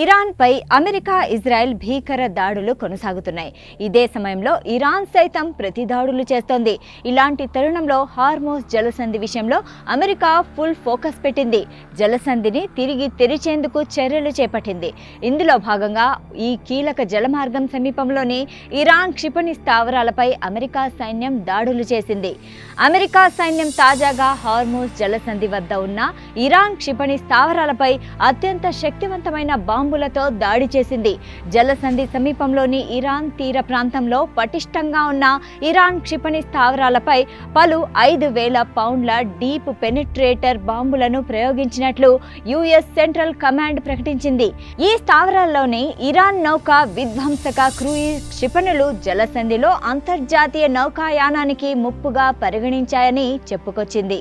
ఇరాన్పై America, Israel భీకర దాడులు కొనసాగుతున్నాయి. ఇదే సమయంలో ఇరాన్ సైతం ప్రతి దాడులు చేస్తోంది. ఇలాంటి తరుణంలో హార్మోజ్ జలసంధి విషయంలో అమెరికా ఫుల్ ఫోకస్ పెట్టింది. జలసంధిని తిరిగి తెరిచేందుకు చర్యలు చేపట్టింది. ఇందులో భాగంగా ఈ కీలక జలమార్గం సమీపంలోని ఇరాన్ క్షిపణి స్థావరాలపై అమెరికా సైన్యం దాడులు చేసింది. అమెరికా సైన్యం తాజాగా హార్మోజ్ జలసంధి వద్ద ఉన్న ఇరాన్ క్షిపణి స్థావరాలపై అత్యంత శక్తివంతమైన బాంబులతో దాడి చేసింది. జలసంధి సమీపంలోని ఇరాన్ తీర ప్రాంతంలో పటిష్టంగా ఉన్న ఇరాన్ క్షిపణి స్థావరాలపై పలు 5,000 పౌండ్ల డీప్ పెనిట్రేటర్ బాంబులను ప్రయోగించినట్లు యుఎస్ సెంట్రల్ కమాండ్ ప్రకటించింది. ఈ స్థావరాల్లోని ఇరాన్ నౌక విధ్వంసక క్రూయిజ్ క్షిపణులు జలసంధిలో అంతర్జాతీయ నౌకాయానానికి ముప్పుగా పరిగణించాయని చెప్పుకొచ్చింది.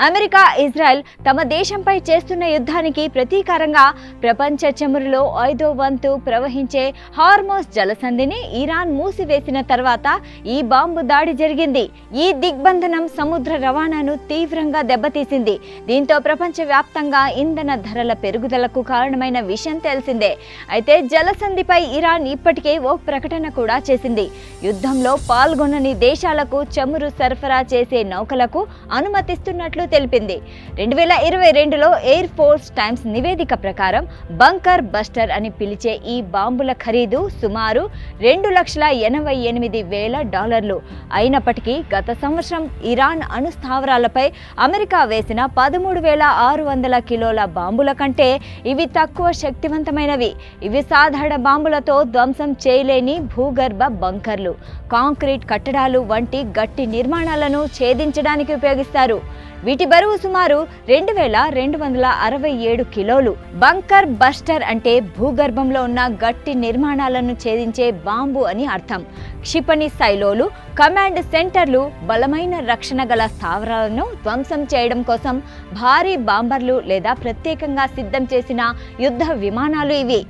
అమెరికా, ఇజ్రాయెల్ తమ దేశంపై చేస్తున్న యుద్ధానికి ప్రతీకారంగా ప్రపంచ చమురులో 5వ వంతు ప్రవహించే హార్మోజ్ జలసంధిని ఇరాన్ మూసివేసిన తర్వాత ఈ బాంబు దాడి జరిగింది. ఈ దిగ్బంధనం సముద్ర రవాణాను తీవ్రంగా దెబ్బతీసింది. దీంతో ప్రపంచ వ్యాప్తంగా ఇంధన ధరల పెరుగుదలకు కారణమైన విషయం తెలిసిందే. అయితే జలసంధిపై ఇరాన్ ఇప్పటికే ఓ ప్రకటన కూడా చేసింది. యుద్ధంలో పాల్గొనని దేశాలకు చమురు సరఫరా చేసే నౌకలకు అనుమతిస్తున్నట్లు తెలిపింది. 2022లో ఎయిర్ ఫోర్స్ టైమ్స్ నివేదిక ప్రకారం బంకర్ బస్టర్ అని పిలిచే ఈ బాంబుల ఖరీదు సుమారు $2,88,000. అయినప్పటికీ గత సంవత్సరం ఇరాన్ అణు స్థావరాలపై అమెరికా వేసిన 13,600 కిలోల బాంబుల కంటే ఇవి తక్కువ శక్తివంతమైనవి. ఇవి సాధారణ బాంబులతో ధ్వంసం చేయలేని భూగర్భ బంకర్లు, కాంక్రీట్ కట్టడాలు వంటి గట్టి నిర్మాణాలను ఛేదించడానికి ఉపయోగిస్తారు. వీటి బరువు సుమారు 2,267 కిలోలు. బంకర్ బస్టర్ అంటే భూగర్భంలో ఉన్న గట్టి నిర్మాణాలను ఛేదించే బాంబు అని అర్థం. క్షిపణి సైలోలు, కమాండ్ సెంటర్లు, బలమైన రక్షణ గల స్థావరాలను ధ్వంసం చేయడం కోసం భారీ బాంబర్లు లేదా ప్రత్యేకంగా సిద్ధం చేసిన యుద్ధ విమానాలు ఇవి.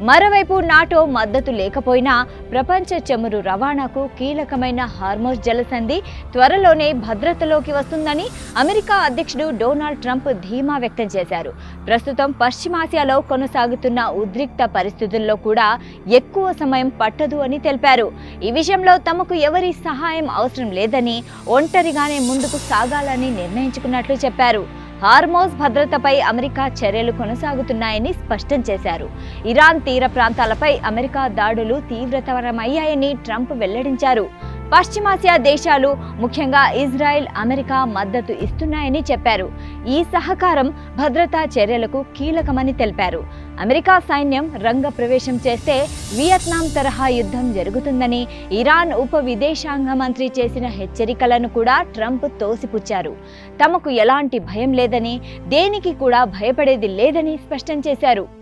మరోవైపు నాటో మద్దతు లేకపోయినా ప్రపంచ చమురు రవాణాకు కీలకమైన హార్మోజ్ జలసంధి త్వరలోనే భద్రతలోకి వస్తుందని అమెరికా అధ్యక్షుడు డొనాల్డ్ ట్రంప్ ధీమా వ్యక్తం చేశారు. ప్రస్తుతం పశ్చిమాసియాలో కొనసాగుతున్న ఉద్రిక్త పరిస్థితుల్లో కూడా ఎక్కువ సమయం పట్టదు అని తెలిపారు. ఈ విషయంలో తమకు ఎవరి సహాయం అవసరం లేదని, ఒంటరిగానే ముందుకు సాగాలని నిర్ణయించుకున్నట్లు చెప్పారు. హార్మోజ్ భద్రతపై అమెరికా చర్యలు కొనసాగుతున్నాయని స్పష్టం చేశారు. ఇరాన్ తీర ప్రాంతాలపై అమెరికా దాడులు తీవ్రతరమయ్యాయని ట్రంప్ వెల్లడించారు. పశ్చిమాసియా దేశాలు, ముఖ్యంగా ఇజ్రాయెల్, అమెరికా మద్దతు ఇస్తున్నాయని చెప్పారు. ఈ సహకారం భద్రతా చర్యలకు కీలకమని తెలిపారు. అమెరికా సైన్యం రంగ ప్రవేశం చేస్తే వియత్నాం తరహా యుద్ధం జరుగుతుందని ఇరాన్ ఉప విదేశాంగ మంత్రి చేసిన హెచ్చరికలను కూడా ట్రంప్ తోసిపుచ్చారు. తమకు ఎలాంటి భయం లేదని, దేనికి కూడా భయపడేది లేదని స్పష్టం చేశారు.